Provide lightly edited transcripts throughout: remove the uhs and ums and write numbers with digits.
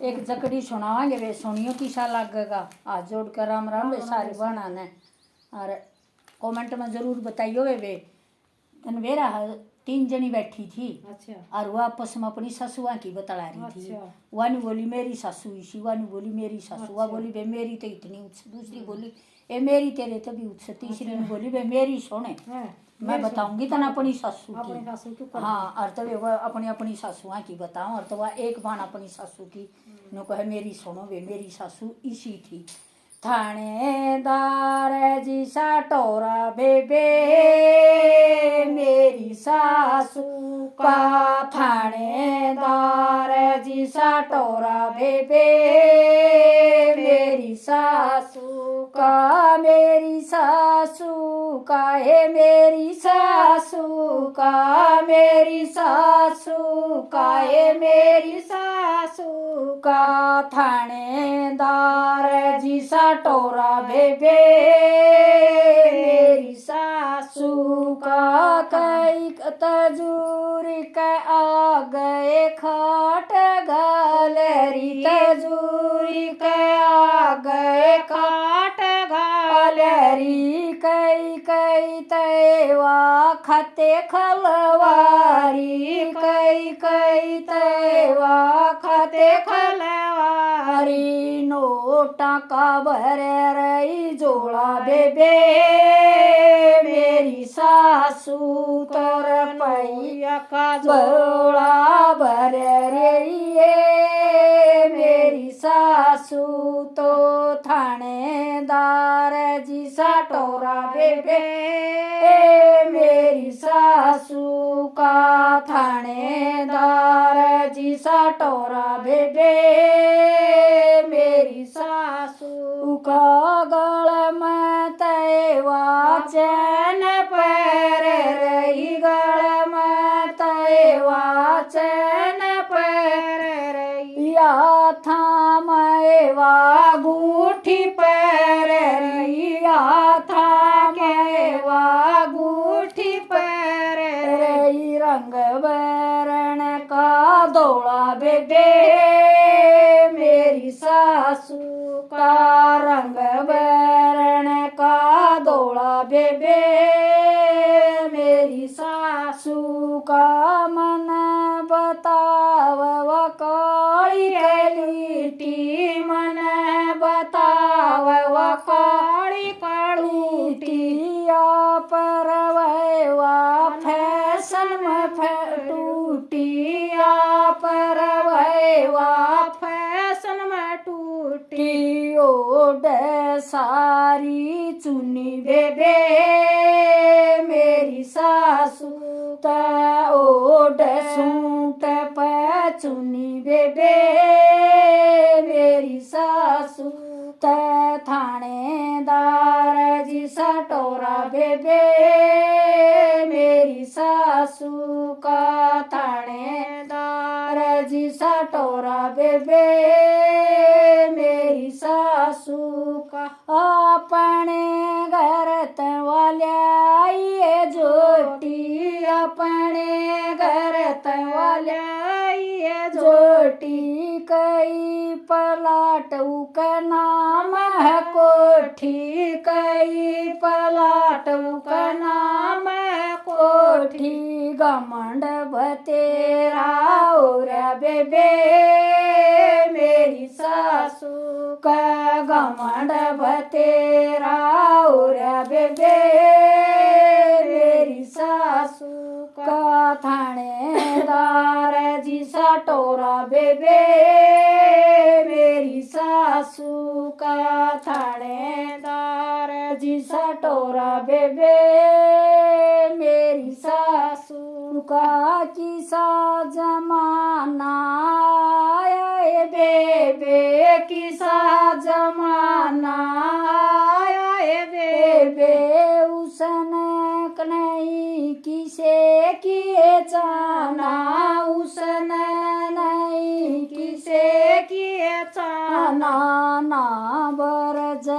एक जकड़ी सुनावांगे वे सुनियो किसा लगेगा। हाथ जोड़ कर राम राम वे सारी बहना ने और कमेंट में जरूर बताइयो वे मेरा 3 जनी बैठी थी। अच्छा। और वह आपस में अपनी ससुआ की बतला रही थी। अच्छा। वानी बोली मेरी सासू इसी, वानी बोली मेरी सासू, वह अच्छा। बोली वे मेरी तो इतनी उच्च, दूसरी बोली ए मेरी तेरे तो भी उच्च, तीसरी ने बोली वे मेरी सोने मैं बताऊंगी तना अपनी सासू की। हाँ और तो वह अपनी अपनी सासुआ की बताऊं और तो वह एक बाण अपनी सासू की नो कहे मेरी सुनो वे मेरी सासू इसी थी। थानेदार जी सा टोरा बेबे मेरी सासू का, थानेदार जी सा टोरा बेबे मेरी सासू का, मेरी सासू का है मेरी सासू का, मेरी सासू का है मेरी सासू का, थानेदार जी सा टोरा बेबे मेरी सासू का, कई तजूरी के आ गए खाट गलेरी, तजूरी के आ गए खाट गलेरी, कई कई तैवा खते खलवारी, कई कई तैवा खते खलवारी, नोटा का भरे रही जोड़ा बेबे मेरी सासू, तोर पैया का जोड़ा भरे रही मेरी सासू, तो थानेदार जी सा टोरा बेबे मेरी सासू का, थानेदार जी सा टोरा बेबे मेरी सासू का, गल में तैवा चैन पैर रही, गल में तैवा चैन पैर रही, या थामेवा गूठी पैर रही, या थामेवा गूठी पैर रही, रंग बरण का दौड़ा बेबे मेरी सासू का, रंग बरण का दौड़ा बेबे मेरी सासू का, मन बताव व काली कलीटी, मन बताव व काली कलीटी, या परवैवा फैशन में टूटी, या परवैवा फैशन में टूटी, ओढ़ सारी चुनी बेबे मेरी सासू ता, ओढ़ सूट पे चुनी बेबे मेरी सासू ता, थानेदार जी सा टोरा बेबे मेरी सासू का, थानेदार जी सा टोरा बेबे मेरी सासू का, अपने घर तवालिया जोटी, अपने घर तवालिया जोटी, कई पलाट का नाम है कोठी, कई पलाट का नाम है कोठी, घमंड भतेरा और बेबे मेरी सासू का, घमंड भतेरा और बेबे मेरी सासू का, थानेदार जी सा टोरा बेबे मेरी सासू का, थानेदार जी सा टोरा बेबे मेरी सासू का, किसा जमाना आया बेबे, किसा जमाना आया बेबे, उसने नहीं किसे किए जाना, उसने नहीं किसे किए जाना, ना बरज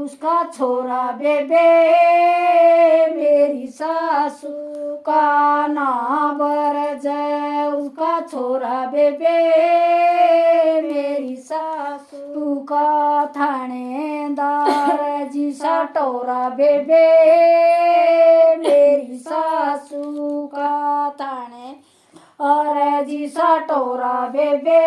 उसका छोरा बेबे मेरी सासू का, ना बरज उसका छोरा बेबे मेरी जी सटोरा बेबे मेरी सासू का थाने और जी सटोरा बेबे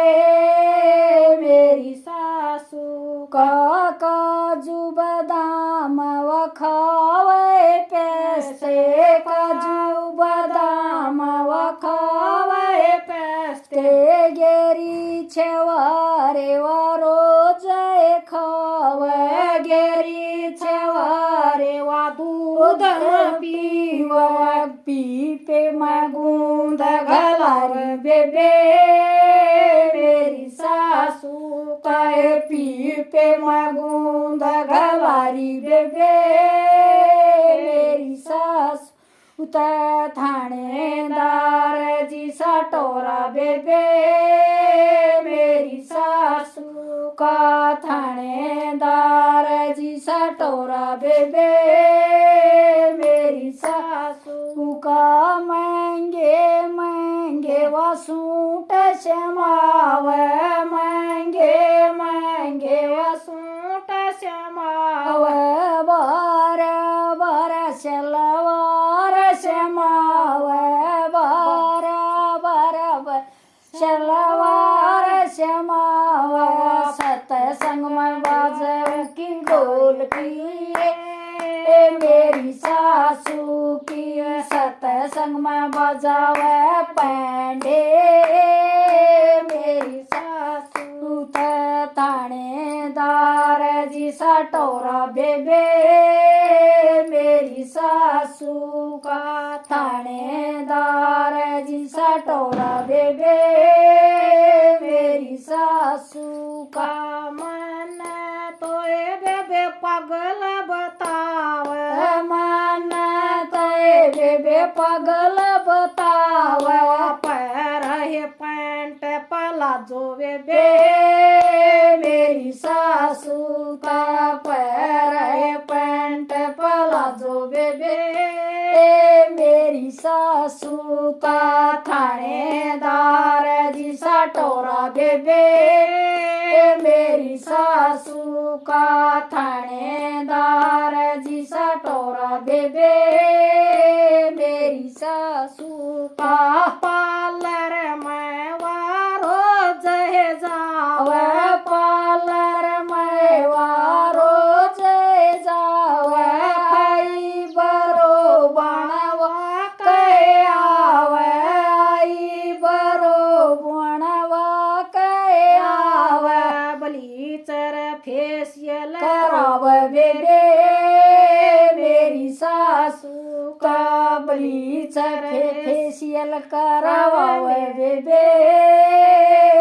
मेरी सासू का काजू बादाम वखावे पैसे काजू बादाम वखावे पैसे गेरी छवारे वारो जय खावे गेरी छवारे वा दूध पीवा पीपे में गूंद घलार बेबे मेरी सासू ताए पीपे में गूंद घलारी बेबे मेरी सासू ताए थानेदार जी सटोरा बेबे मेरी सासू का थानेदार जी सटोरा बेबे मेरी सासू का महंगे महंगे वसूट श्यामावे महंगे महंगे वसूट श्यामावे बार बार शलवार श्यामावे बार बार शलवार श्यामावे सतसंग में बाजे की ढोलकी मेरी सासू की सतसंग में बजावे पैंडे मेरी सासू थानेदार जी सटोरा बेबे मेरी सासू का थानेदार जी सटोरा बेबे मेरी सासू का मन तो बेबे पागल बताव मन तय बेबे पागल बताव पैर है पैंट पलाजो बेबे मेरी सासू का पैर है पैंट पलाजो बेबे मेरी सासू का थानेदार जी सटोरा बेबे मेरी सासू का थानेदार जी सटोरा बेबे मेरी सासू का पार्लर में वारो जय जावे पार्लर में वारो जय जावे आई बरो बनवा के आवे आई बरो बनवा के आवे बलीचर फेशियल करावे बेबे मेरी सासू का बलीचर फेशियल करावे बेबे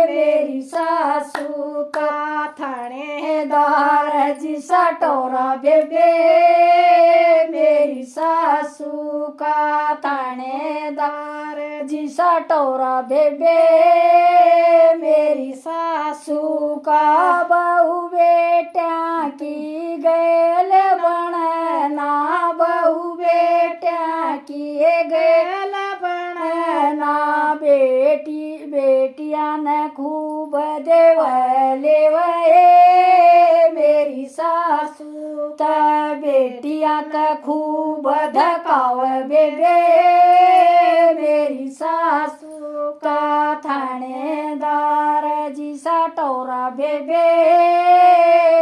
मेरी सासू का थानेदार जी सटोरा बेबे मेरी सासू का थानेदार जी सटोरा बेबे मेरी सासू का बहू बेटा की गैल बनना बहू बेटा की गैल बनना बेटिया न खूब देवले मेरी सासू ता बेटिया का खूब धकाव बेबे मेरी सासू का थानेदार जी सटोरा बेबे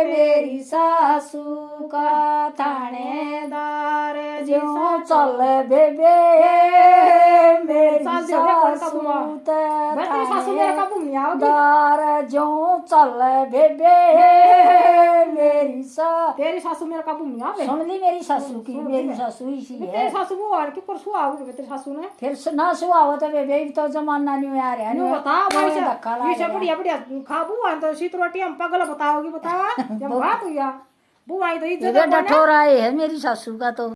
मेरी सासू का थानेदार जो चल बेबे मेरी सासू थानेदार जो चल बेबे मेरी तेरी सासू मेरा काबू में आवे सुन ली मेरी सासू की मेरी सासू इसी है तेरी सासू वो और की परसों आओगे तेरी सासू ने फिर ना सुहाव तो बेबे तो जमाना नहीं आ रहा नहीं बता भाई से बढ़िया बढ़िया खाबू है तो शीत रोटी हम पगल बताओगी बता जब बात हुई बुआई तो इज्जत डठोरा है मेरी सासू का तो